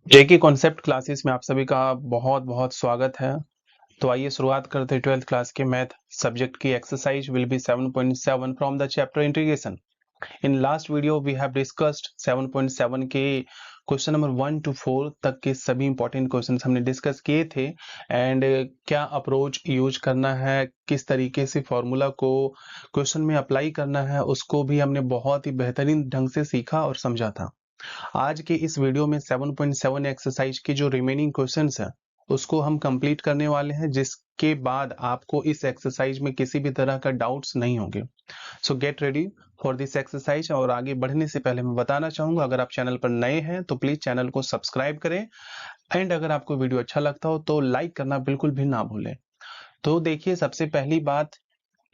जेके concept classes में आप सभी का बहुत बहुत स्वागत है। तो आइए शुरुआत करते हैं 12th क्लास के मैथ सब्जेक्ट की। Exercise will be 7.7 from the chapter integration. In last video we have discussed 7.7 के क्वेश्चन नंबर 1 to 4 तक के सभी इंपॉर्टेंट क्वेश्चंस हमने डिस्कस किए थे। एंड क्या अप्रोच यूज करना है, किस तरीके से फॉर्मूला को क्वेश्चन में अप्लाई करना है, उसको भी हमने बहुत ही बेहतरीन ढंग से सीखा और समझा था। आज के इस वीडियो में 7.7 एक्सरसाइज के जो रिमेनिंग क्वेश्चंस हैं उसको हम कंप्लीट करने वाले हैं, जिसके बाद आपको इस एक्सरसाइज में किसी भी तरह का डाउट्स नहीं होंगे। सो get ready for this exercise. और आगे बढ़ने से पहले मैं बताना चाहूंगा, अगर आप चैनल पर नए हैं तो प्लीज चैनल को सब्सक्राइब करें। एंड अगर आपको वीडियो अच्छा लगता हो तो लाइक करना बिल्कुल भी ना भूलें। तो देखिए, सबसे पहली बात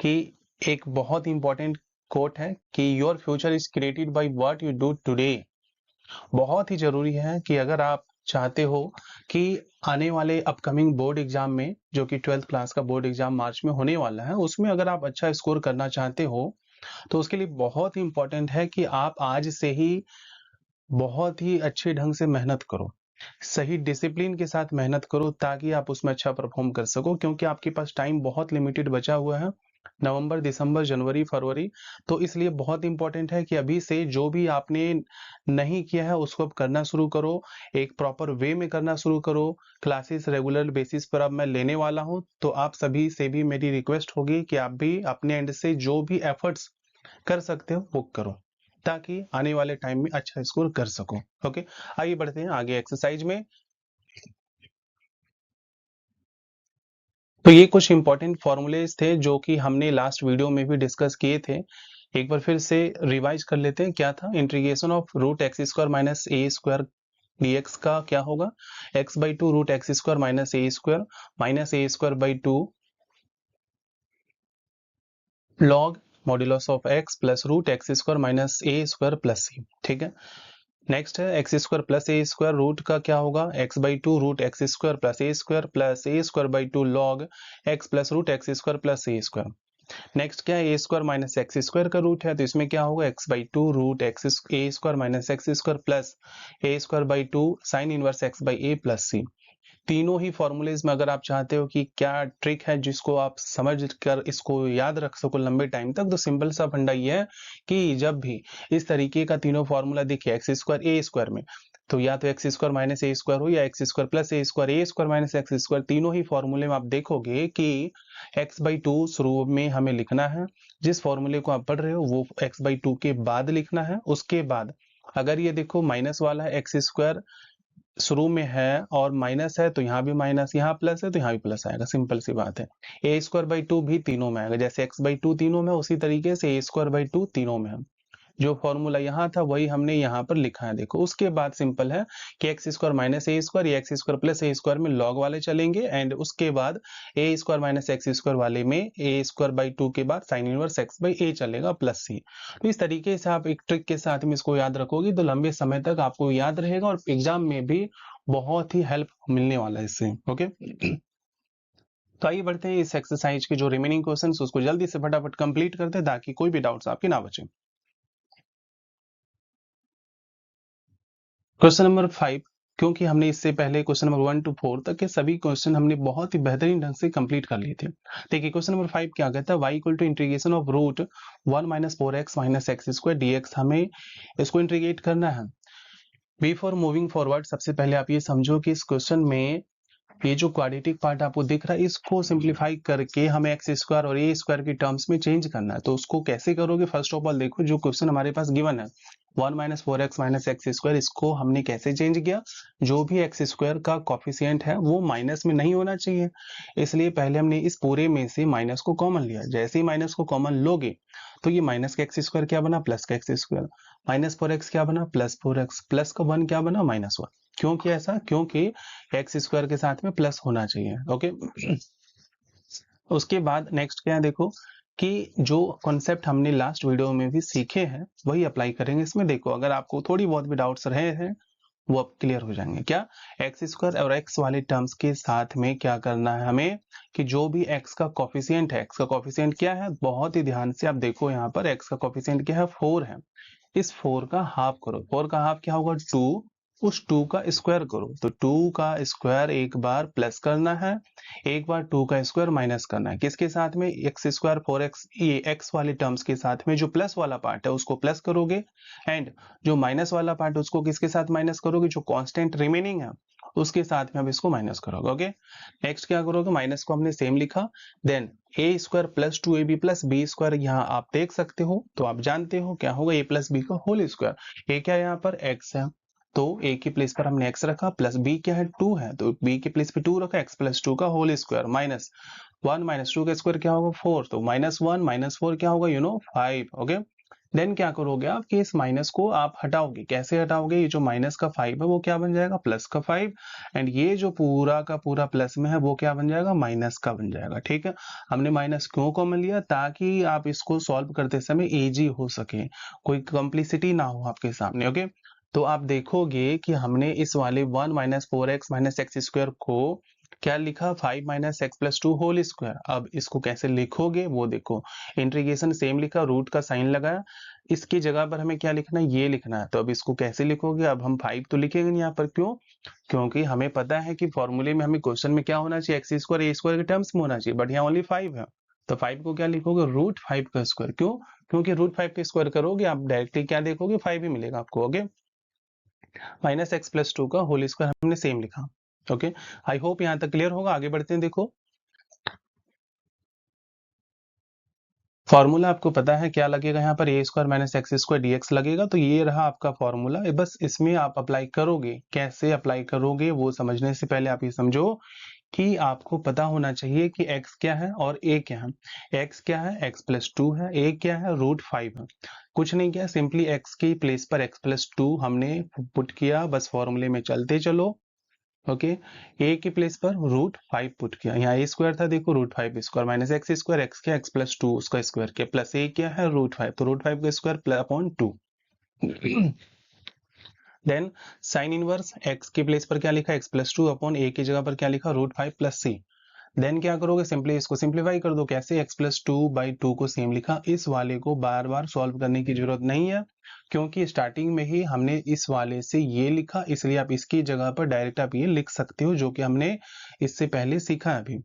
कि एक बहुत इंपॉर्टेंट कोट है कि your future is created by what you do today. बहुत ही जरूरी है कि अगर आप चाहते हो कि आने वाले अपकमिंग बोर्ड एग्जाम में, जो कि 12th क्लास का बोर्ड एग्जाम मार्च में होने वाला है, उसमें अगर आप अच्छा स्कोर करना चाहते हो तो उसके लिए बहुत ही इंपॉर्टेंट है कि आप आज से ही बहुत ही अच्छे ढंग से मेहनत करो, सही डिसिप्लिन के साथ मेहनत करो, ताकि आप उसमें अच्छा परफॉर्म कर सको। क्योंकि आपके पास टाइम बहुत लिमिटेड बचा हुआ है, नवंबर, दिसंबर, जनवरी, फरवरी। तो इसलिए बहुत इंपॉर्टेंट है कि अभी से जो भी आपने नहीं किया है उसको अब करना शुरू करो, एक प्रॉपर वे में करना शुरू करो। क्लासेस रेगुलर बेसिस पर अब मैं लेने वाला हूं, तो आप सभी से भी मेरी रिक्वेस्ट होगी कि आप भी अपने एंड से जो भी एफर्ट्स कर सकते हो वो करो, ताकि आने वाले टाइम में अच्छा स्कोर कर सको। ओके, आइए बढ़ते हैं आगे एक्सरसाइज में। तो ये कुछ इंपॉर्टेंट फॉर्मूलेज थे जो कि हमने लास्ट वीडियो में भी डिस्कस किए थे। एक बार फिर से रिवाइज कर लेते हैं। क्या था? Integration of root x square minus a square dx का क्या होगा? X by two root x square minus a square by two log modulus of x plus root x square minus a square plus c. ठीक है। Next है x square plus a square, root का क्या होगा? X by two root x square plus a square by two log x plus root x square plus a square. Next क्या है? A square minus x square का root है, तो इसमें क्या होगा? X by two root x a square minus x square plus a square by two sine inverse x by a plus c. तीनों ही फॉर्मूलेज में अगर आप चाहते हो कि क्या ट्रिक है जिसको आप समझ कर इसको याद रख सको लंबे टाइम तक, तो सिंपल सा फंडा ये है कि जब भी इस तरीके का तीनों फॉर्मूला दिखे एक्स स्क्वायर ए स्क्वायर में, तो या तो x square minus a square हो या x square plus a square minus x square. तीनों ही फॉर्मूले में आप देखोगे कि एक्स बाई टू शुरू में हमें लिखना है, जिस फॉर्मूले को आप पढ़ रहे हो वो एक्स बाई टू के बाद लिखना है। उसके बाद अगर ये देखो माइनस वाला है, एक्स स्क्वायर शुरू में है और माइनस है, तो यहाँ भी माइनस, यहाँ प्लस है तो यहाँ भी प्लस आएगा। सिंपल सी बात है। ए स्क्वायर बाई टू भी तीनों में आएगा, जैसे एक्स बाई टू तीनों में, उसी तरीके से ए स्क्वायर बाई टू तीनों में है। जो फॉर्मूला यहाँ था वही हमने यहाँ पर लिखा है। देखो, उसके बाद सिंपल है कि x square minus a square या x square plus a square में लॉग वाले चलेंगे, एंड उसके बाद ए स्क्वायर माइनस एक्स स्क्वायर वाले में ए स्क्वायर बाई टू के बाद साइन इनवर्स एक्स बाई ए चलेगा प्लस सी। तो इस तरीके से आप एक ट्रिक के साथ में इसको याद रखोगे तो लंबे समय तक आपको याद रहेगा और एग्जाम में भी बहुत ही हेल्प मिलने वाला है इससे। ओके, तो आइए बढ़ते हैं इस एक्सरसाइज के जो रिमेनिंग क्वेश्चंस उसको जल्दी से फटाफट कंप्लीट करते हैं, ताकि कोई भी डाउट्स आपके ना बचे। क्वेश्चन नंबर 5, क्योंकि हमने इससे पहले क्वेश्चन नंबर 1 to 4 तक के सभी क्वेश्चन हमने बहुत ही बेहतरीन ढंग से कंप्लीट कर लिए थे। देखिए, क्वेश्चन नंबर 5 क्या कहता है? y equal to integration of root 1 minus 4x minus x square dx। हमें इसको इंटीग्रेट करना है। बिफोर मूविंग फॉरवर्ड, सबसे पहले आप ये समझो कि इस क्वेश्चन में ये जो क्वाड्रेटिक पार्ट आपको दिख रहा है, इसको सिंप्लीफाई करके हमें एक्स स्क्वायर और ए स्क्वायर की टर्म्स में चेंज करना है। तो उसको कैसे करोगे? फर्स्ट ऑफ ऑल देखो, जो क्वेश्चन हमारे पास गिवन है 1 minus four x minus x square, इसको हमने कैसे चेंज किया? जो भी एक्स स्क्वायर का कॉफिशिएंट है वो माइनस में नहीं होना चाहिए, इसलिए पहले हमने इस पूरे में से माइनस को कॉमन लिया। जैसे ही माइनस को कॉमन लोगे तो ये माइनस का एक्स स्क्वायर क्या बना? प्लस का x square. Minus four x क्या बना? Plus four x. प्लस का वन क्या बना? Minus one. क्यों किया ऐसा? क्योंकि एक्स स्क्वायर के साथ में प्लस होना चाहिए। ओके, उसके बाद नेक्स्ट क्या है? देखो कि जो कॉन्सेप्ट हमने लास्ट वीडियो में भी सीखे हैं वही अप्लाई करेंगे इसमें। देखो, अगर आपको थोड़ी बहुत भी डाउट्स रहे हैं वो अब क्लियर हो जाएंगे। क्या? एक्स स्क्वायर और एक्स वाले टर्म्स के साथ में क्या करना है हमें कि जो भी एक्स का कॉफिशिएंट है, एक्स का कॉफिशिएंट क्या है? बहुत ही ध्यान से आप देखो, यहाँ पर एक्स का कॉफिशिएंट क्या है? 4 है। इस 4 का हाफ करो। 4 का हाफ क्या होगा? 2। उस 2 का स्क्वायर करो। तो 2 का स्क्वायर एक बार प्लस करना है, एक बार 2 का स्क्वायर माइनस करना है। किसके साथ में? एक्स स्क्वायर 4x, ये एक्स वाले टर्म्स के साथ में जो प्लस वाला पार्ट है उसको प्लस करोगे, एंड जो माइनस वाला पार्ट उसको किसके साथ माइनस करोगे? जो कांस्टेंट रिमेनिंग है उसके साथ में अब इसको माइनस करोगे। ओके, नेक्स्ट क्या करोगे? माइनस को हमने सेम लिखा, then a square plus 2ab plus b square, यहाँ आप देख सकते हो, तो आप जानते हो क्या होगा? ए प्लस बी का होल स्क्वायर। ए क्या है यहाँ पर? एक्स है, तो ए की प्लेस पर हमने x रखा, प्लस b क्या है? 2 है, तो b की प्लेस पे 2 रखा, x प्लस 2 का होल स्क्वायर, माइनस 1 माइनस 2 का स्क्वायर क्या होगा? 4, तो माइनस 1 माइनस 4 क्या होगा? 5। ओके, देन क्या करोगे आप कि इस माइनस को आप हटाओगे। कैसे हटाओगे? ये जो माइनस का 5 है वो क्या बन जाएगा? प्लस का 5, एंड ये जो पूरा का पूरा प्लस में है वो क्या बन जाएगा? माइनस का बन जाएगा। ठीक है, हमने माइनस क्यों कॉमन लिया? ताकि आप इसको सॉल्व करते समय इजी हो सके, कोई कॉम्प्लिसिटी ना हो आपके सामने। ओके, तो आप देखोगे कि हमने इस वाले 1 minus 4x minus x square को क्या लिखा? 5 minus x plus 2 whole square. अब इसको कैसे लिखोगे वो देखो, इंटीग्रेशन सेम लिखा, रूट का साइन लगाया, इसकी जगह पर हमें क्या लिखना है? ये लिखना है। तो अब इसको कैसे लिखोगे? अब हम 5 तो लिखेंगे नहीं यहाँ पर, क्यों? क्योंकि हमें पता है कि फॉर्मूले में हमें क्वेश्चन में क्या होना चाहिए? एक्स स्क्वायर ए स्क्वायर के टर्म्स में होना चाहिए, बट यहाँ ओनली 5 है, तो 5 को क्या लिखोगे? रूट 5 का स्क्वायर। क्यों? क्योंकि रूट 5 का स्क्वायर करोगे आप डायरेक्टली क्या देखोगे? 5 ही मिलेगा आपको। ओके, माइनस एक्स प्लस 2 का होल स्क्वायर हमने सेम लिखा। ओके, आई होप यहां तक क्लियर होगा। आगे बढ़ते हैं। देखो, फॉर्मूला आपको पता है क्या लगेगा? यहाँ पर a square minus x square dx लगेगा, तो ये रहा आपका फॉर्मूला। बस इसमें आप अप्लाई करोगे, कैसे अप्लाई करोगे वो समझने से पहले आप ये समझो कि आपको पता होना चाहिए कि x क्या है और a क्या है। x क्या है? x प्लस 2 है, a क्या है? रूट 5 है। कुछ नहीं किया, सिंपली x की प्लेस पर x प्लस 2 हमने पुट किया, बस फॉर्मूले में चलते चलो। ओके, ए की प्लेस पर रूट 5 पुट किया, यहाँ ए स्क्वायर था, देखो root 5 square minus x square, x क्या? एक्स प्लस 2 उसका स्क्वायर किया, प्लस ए क्या है? रूट 5, तो रूट 5 का square upon 2। Then sine inverse x की प्लेस पर क्या लिखा? एक्स प्लस 2 अपॉन ए की जगह पर क्या लिखा? रूट 5 प्लस सी। देन क्या करोगे? सिंपली इसको सिंप्लीफाई कर दो। कैसे? x प्लस 2/2 को सेम लिखा, इस वाले को बार बार सॉल्व करने की जरूरत नहीं है, क्योंकि स्टार्टिंग में ही हमने इस वाले से ये लिखा, इसलिए आप इसकी जगह पर डायरेक्ट आप ये लिख सकते हो, जो कि हमने इससे पहले सीखा है अभी।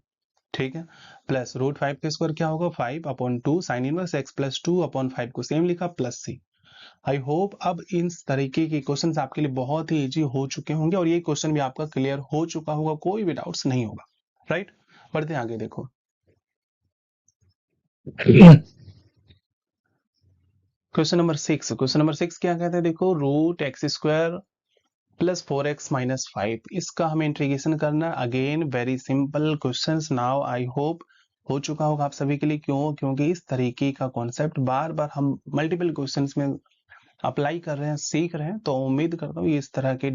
ठीक है, प्लस रूट 5 का स्क्वायर क्या होगा? 5/2 साइन इनवर्स x प्लस 2/5 को सेम लिखा, प्लस सी। आई होप अब इन तरीके के क्वेश्चंस आपके लिए बहुत ही इजी हो चुके होंगे, और ये क्वेश्चन भी आपका क्लियर हो चुका होगा, कोई भी डाउट्स नहीं होगा। राइट, बढ़ते हैं आगे। देखो, क्वेश्चन नंबर 6। क्वेश्चन नंबर 6 क्या कहते हैं? देखो, root x square plus 4x minus 5, इसका हमें इंटीग्रेशन करना है। Again very simple questions, now I hope हो चुका होगा आप सभी के लिए। क्यों? क्योंकि इस तरीके का कॉन्सेप्ट बार बार हम मल्टीपल क्वेश्चंस में अप्लाई कर रहे हैं, सीख रहे हैं, तो उम्मीद करता हूँ इस तरह के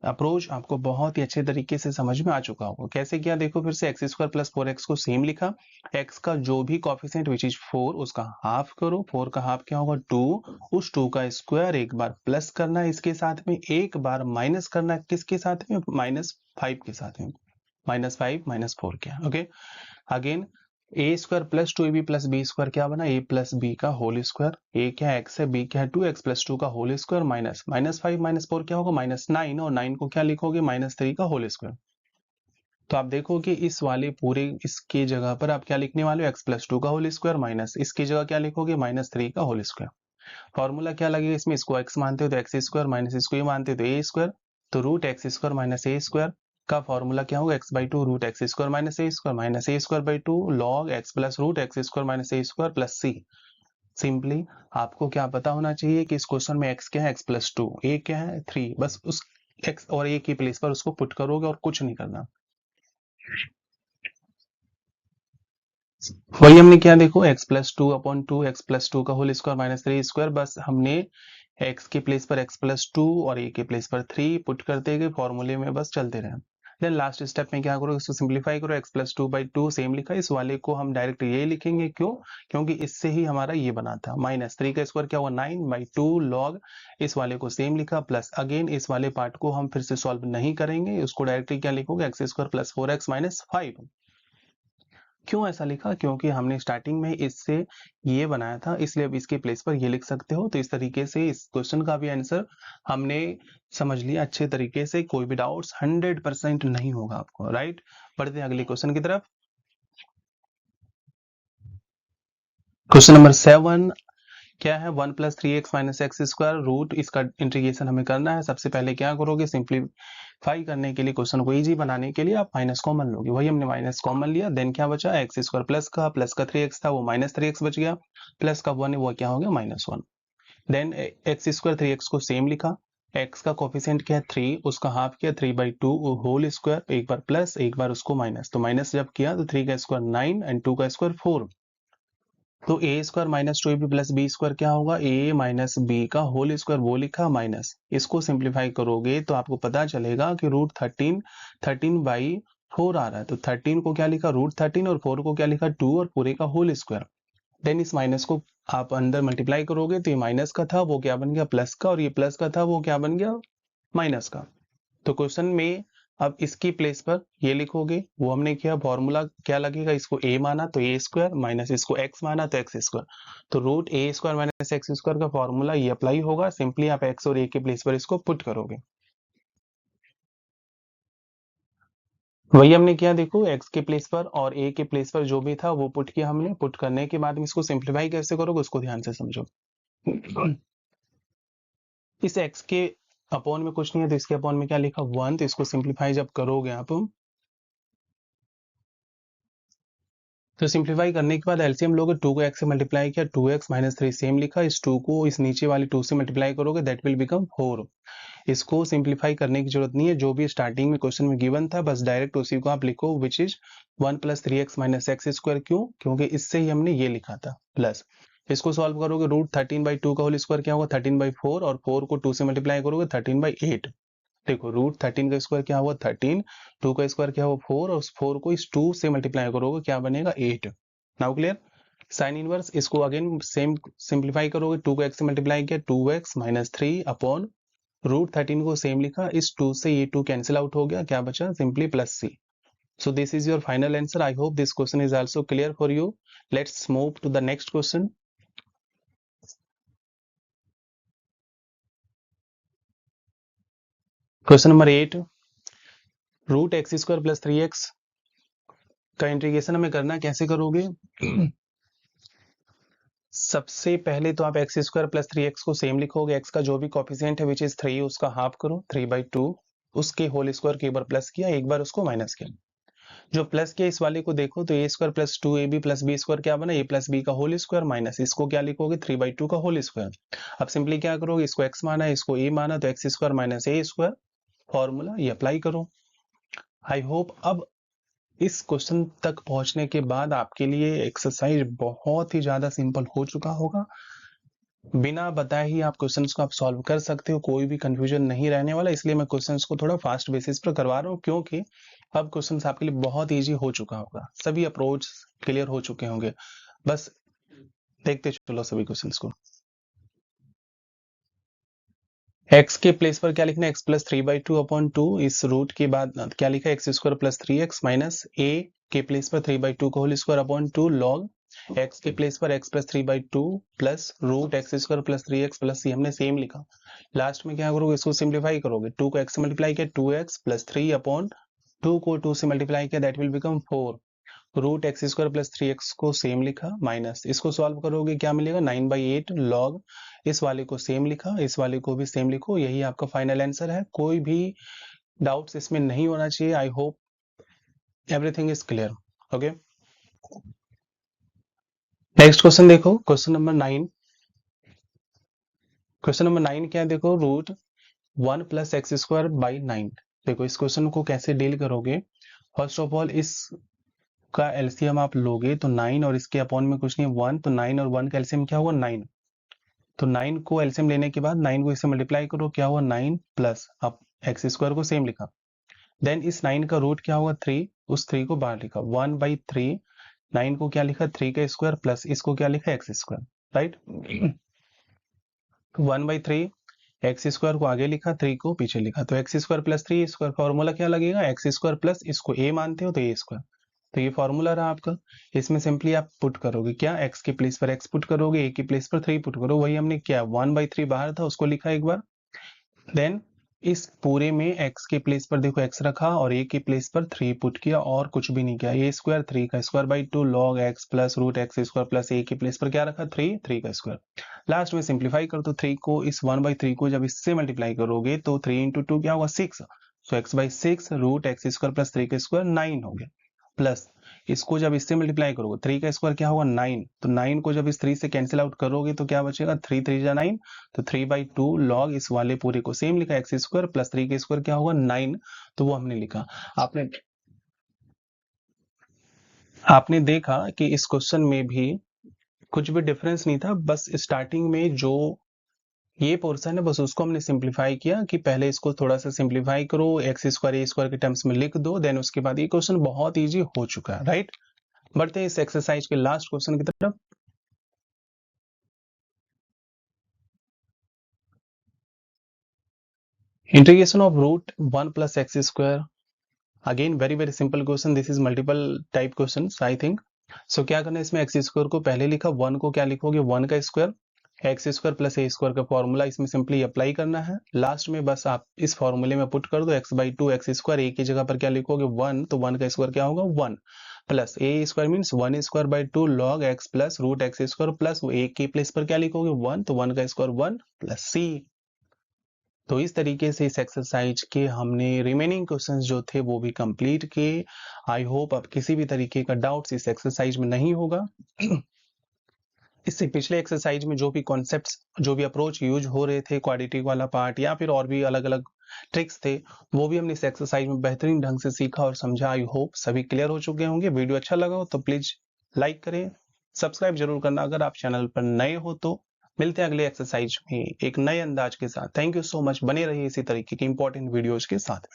अप्रोच आपको बहुत ही अच्छे तरीके से समझ में आ चुका होगा। कैसे किया? देखो, फिर से एक्स स्क्वायर प्लस 4x को सेम लिखा, x का जो भी कॉफिशिएंट विच इज 4 उसका हाफ करो, 4 का हाफ क्या होगा? 2, उस 2 का स्क्वायर एक बार प्लस करना है, इसके साथ में एक बार माइनस करना है, किसके साथ में? -5 के साथ में, -5 -4 क्या? Okay, again a square plus 2ab plus b square क्या बना? ए प्लस बी का होल स्क्वायर, ए क्या है? x है, बी क्या है? 2x प्लस 2 का होल स्क्वायर, माइनस -5 -4 क्या होगा? -9, और 9 को क्या लिखोगे? -3 का होल स्क्वायर। तो आप देखो कि इस वाले पूरे इसकी जगह पर आप क्या लिखने वाले हो? x प्लस 2 का होल स्क्वायर माइनस इसकी जगह क्या लिखोगे? -3 का होल स्क्वायर। फॉर्मूला क्या लगेगा इसमें? इसको x मानते हो तो एक्स स्क्वायर, माइनस इसको ये मानते हो तो ए स्क्वायर, तो root x square minus a square का फॉर्मूला क्या होगा? x/2 root x square minus a square, minus a square by 2 log x plus root x square minus a square plus c. Simply आपको क्या पता होना चाहिए कि इस क्वेश्चन में x क्या है? x प्लस 2, ए क्या है? 3, बस उस x और a की प्लेस पर उसको पुट करोगे और कुछ नहीं करना। वही हमने क्या? देखो, x प्लस 2/2, x प्लस 2 का होल स्क्वायर माइनस 3 स्क्वायर, बस हमने x के प्लेस पर x प्लस 2 और a के प्लेस पर 3 पुट करते गए, फॉर्मूले में बस चलते रहे। देन लास्ट स्टेप में क्या करो? इसको सिंप्लीफाई करो, x प्लस 2/2 सेम लिखा, इस वाले को हम डायरेक्ट ये लिखेंगे। क्यों? क्योंकि इससे ही हमारा ये बना था, -3 का स्क्वायर क्या हुआ? 9/2 लॉग, इस वाले को सेम लिखा, प्लस अगेन इस वाले पार्ट को हम फिर से सॉल्व नहीं करेंगे, उसको डायरेक्टली क्या लिखोगे? x square plus 4x minus 5। क्यों ऐसा लिखा? क्योंकि हमने स्टार्टिंग में इससे ये बनाया था, इसलिए अब इसके प्लेस पर ये लिख सकते हो। तो इस तरीके से इस क्वेश्चन का भी आंसर हमने समझ लिया अच्छे तरीके से। कोई भी डाउट्स 100% नहीं होगा आपको, राइट। बढ़ते हैं अगले क्वेश्चन की तरफ। क्वेश्चन नंबर 7 क्या है? 1 plus 3x minus x square root, इसका इंटीग्रेशन हमें करना है। सबसे पहले क्या करोगे? सिंप्लीफाई करने के लिए, क्वेश्चन को इजी बनाने के लिए आप माइनस कॉमन लोगे। वही हमने माइनस कॉमन लिया। देन क्या बचा? एक्स स्क्वायर प्लस का 3x था, वो माइनस 3x बच गया। प्लस का 1 है, वो क्या हो गया? -1। देन एक्स स्क्वायर 3x को सेम लिखा। x का कोफिशिएंट क्या है? 3, उसका हाफ किया 3/2 होल स्क्वायर, एक बार प्लस एक बार उसको माइनस। तो माइनस जब किया तो 3 का स्क्वायर 9 एंड 2 का स्क्वायर 4। तो a square minus 2ab plus b square क्या होगा? ए माइनस बी का होल स्क्वायर, वो लिखा माइनस। इसको सिंप्लीफाई करोगे तो आपको पता चलेगा कि रूट 13 आ रहा है। तो 13 को क्या लिखा? रूट 13, और 4 को क्या लिखा? 2, और पूरे का होल स्क्वायर। देन इस माइनस को आप अंदर मल्टीप्लाई करोगे तो ये माइनस का था, वो क्या बन गया? प्लस का, और ये प्लस का था, वो क्या बन गया? माइनस का। तो क्वेश्चन में अब इसकी प्लेस पर ये लिखोगे, वो हमने किया। फॉर्मूला क्या लगेगा? इसको a माना तो a स्क्वायर, माइनस इसको x माना तो x स्क्वायर। तो root a square minus x square का फॉर्मूला ये अप्लाई होगा। सिंपली आप x और a के प्लेस पर इसको पुट करोगे। वही हमने किया, देखो x के प्लेस पर और a के प्लेस पर जो भी था वो पुट किया हमने। पुट करने के बाद इसको सिंप्लीफाई कैसे करोगे उसको ध्यान से समझो। इस x के अपॉन में कुछ नहीं है, तो इसके अपॉन में क्या लिखा? 1। तो इसको सिंप्लीफाई जब करोगे आप, तो सिंप्लीफाई करने के बाद एलसीएम लोगे। 2 को x से मल्टीप्लाई किया, 2x माइनस 3 सेम लिखा। इस 2 को इस नीचे वाली 2 से मल्टीप्लाई करोगे, दैट विल बिकम 4। इसको सिंप्लीफाई करने की जरूरत नहीं है, जो भी स्टार्टिंग में क्वेश्चन में गिवन था बस डायरेक्ट उसी को आप लिखो, which is 1 plus 3x minus x square. क्यों? क्योंकि इससे ही हमने ये लिखा था प्लस। इसको सॉल्व करोगे, रूट 13/2 का होल स्क्वायर क्या होगा? 13/4, और 4 को 2 से मल्टीप्लाई करोगे 13/8। देखो रूट 13 का स्क्वायर क्या हुआ? 13, 2 का स्क्वायर क्या हुआ? 4, और उस 4 को इस 2 से मल्टीप्लाई करोगे क्या बनेगा? 8। Now clear? साइन इनवर्स, इसको अगेन सेम सिंप्लीफाई करोगे। 2 को x से मल्टीप्लाई किया, 2x माइनस 3 अपॉन रूट 13 को सेम लिखा। इस 2 से ये 2 कैंसिल आउट हो गया, क्या बचा? Simply plus c। So this is your final answer. I hope this question is also clear for you. Let's move to the next question. Question number 8. Root x square plus 3x का integration हमें करना, कैसे करोगे? सबसे पहले तो आप x square plus 3x को सेम लिखोगे। x का जो भी कॉफिशिएंट है विच इज 3, उसका हाफ करो 3/2, उसके होल स्क्वायर के एक बार प्लस किया, एक बार उसको माइनस किया। जो प्लस किया इस वाले को देखो तो a square plus 2ab plus b square क्या बना? a प्लस बी का होल स्क्वायर माइनस इसको क्या लिखोगे? 3/2 का होल स्क्वायर। अब सिंपली क्या करोगे? इसको x माना, इसको a माना, तो x square minus a square, formula ये अप्लाई करो। आई होप अब इस क्वेश्चन तक पहुंचने के बाद आपके लिए एक्सरसाइज बहुत ही ज्यादा सिंपल हो चुका होगा। बिना बताए ही आप क्वेश्चंस को आप सॉल्व कर सकते हो, कोई भी कंफ्यूजन नहीं रहने वाला। इसलिए मैं क्वेश्चंस को थोड़ा फास्ट बेसिस पर करवा रहा हूँ, क्योंकि अब क्वेश्चंस आपके लिए बहुत इजी हो चुका होगा। सभी अप्रोच क्लियर हो चुके होंगे। बस देखते चलो सभी क्वेश्चंस को। x के प्लेस पर क्या लिखना है? x plus 3/2 upon 2। इस रूट के बाद क्या लिखा है? X square plus 3x minus a के प्लेस पर 3/2 का whole square upon 2 log x के प्लेस पर x plus 3/2 plus root x square plus 3x plus c, हमने सेम लिखा। लास्ट में क्या करोगे? इसको सिंप्लीफाई करोगे। 2 को x से मल्टीप्लाई किया, 2x प्लस 3 अपॉन 2 को 2 से मल्टीप्लाई किया, that will become 4। Root x square plus 3x को सेम लिखा, माइनस इसको सॉल्व करोगे क्या मिलेगा? 9/8 लॉग, इस वाले को सेम लिखा, इस वाले को भी सेम लिखो। यही आपका फाइनल आंसर है। कोई भी डाउट्स इसमें नहीं होना चाहिए। I hope everything is clear. Okay, next question देखो, क्वेश्चन नंबर 9। क्वेश्चन नंबर 9 क्या है? देखो root 1 plus x square by 9। देखो इस क्वेश्चन को कैसे डील करोगे? फर्स्ट ऑफ ऑल इस का एलसीएम आप लोगे तो 9 और इसके अपॉन में कुछ नहीं, 1। तो 9 और 1 का एलसीएम क्या हुआ? 9। तो 9 को एलसीएम लेने के बाद 9 को इससे मल्टीप्लाई करो, क्या हुआ? 9 प्लस अब एक्स स्क्वायर को सेम लिखा। देन इस 9 का रूट क्या हुआ? 3, उस 3 को बाहर लिखा। 1/3, 9 को क्या लिखा? 3 का स्क्वायर प्लस इसको क्या लिखा? X square, right. 1/3 x square को आगे लिखा, 3 को पीछे लिखा। तो x square plus 3 square, formula क्या लगेगा? एक्स स्क्वायर प्लस इसको a मानते हो तो a स्क्वायर। तो ये फॉर्मूला रहा आपका। इसमें सिंपली आप पुट करोगे क्या, x के प्लेस पर x पुट करोगे, a के प्लेस पर 3 पुट करो, वही हमने किया। 1/3 बाहर था उसको लिखा एक बार, देन इस पूरे में x के प्लेस पर देखो x रखा और a के प्लेस पर 3 पुट किया और कुछ भी नहीं किया। a स्क्वायर 3 का square by 2 log x plus root x square plus a के प्लेस पर क्या रखा 3 का स्क्वायर। लास्ट में सिंप्लीफाई कर दो 3 को, इस 1/3 को जब इससे मल्टीप्लाई करोगे तो 3 इंटू 2 क्या होगा 6, so x/6 root x square plus 3 का स्क्वायर 9 हो गया, प्लस इसको जब इससे मल्टीप्लाई करोगे 3 का स्क्वायर क्या होगा 9, तो 9 को जब इस 3 से कैंसिल आउट करोगे तो क्या बचेगा 3 3 जा 9, तो 3/2 log इस वाले पूरे को सेम लिखा एक्स स्क्वायर प्लस 3 का स्क्वायर क्या होगा 9, तो वो हमने लिखा। आपने देखा कि इस क्वेश्चन में भी कुछ भी डिफरेंस नहीं था, बस स्टार्टिंग में जो ये पोर्शन है बस उसको हमने सिंप्लीफाई किया कि पहले इसको थोड़ा सा सिंप्लीफाई करो, एक्स स्क्वायर ए स्क्वायर के टर्म्स में लिख दो, देन उसके बाद ये क्वेश्चन बहुत इजी हो चुका है, राइट। बढ़ते हैं इस एक्सरसाइज के लास्ट क्वेश्चन की तरफ। Integration of root 1 plus x square, again very simple question, this is multiple type question I think. So क्या करना है, इसमें एक्स स्क्वायर को पहले लिखा, 1 को क्या लिखोगे 1 का square, x square plus a square का फॉर्मूला इसमें सिंपली अप्लाई करना है। लास्ट में बस आप इस फॉर्मूले में पुट कर दो x/2 एक्स स्क्वायर, ए की जगह पर क्या लिखोगे 1, तो 1 का स्क्वायर क्या होगा 1 plus a square means 1 square by 2 log x plus root x square plus a के प्लेस पर क्या लिखोगे 1, तो 1 का स्क्वायर 1 प्लस सी। तो इस तरीके से इस एक्सरसाइज के हमने रिमेनिंग क्वेश्चंस जो थे वो भी कंप्लीट किए। आई होप अब किसी भी तरीके का डाउट्स इस एक्सरसाइज में नहीं होगा। इससे पिछले एक्सरसाइज में जो भी कॉन्सेप्ट्स, जो भी अप्रोच यूज हो रहे थे, क्वाड्रेटिक वाला पार्ट या फिर और भी अलग अलग ट्रिक्स थे, वो भी हमने इस एक्सरसाइज में बेहतरीन ढंग से सीखा और समझा। आई होप सभी क्लियर हो चुके होंगे। वीडियो अच्छा लगा हो तो प्लीज लाइक करें, सब्सक्राइब जरूर करना अगर आप चैनल पर नए हो तो। मिलते हैं अगले एक्सरसाइज में एक नए अंदाज के साथ। थैंक यू सो मच, बने रहिए इसी तरीके के इंपॉर्टेंट वीडियोज के साथ।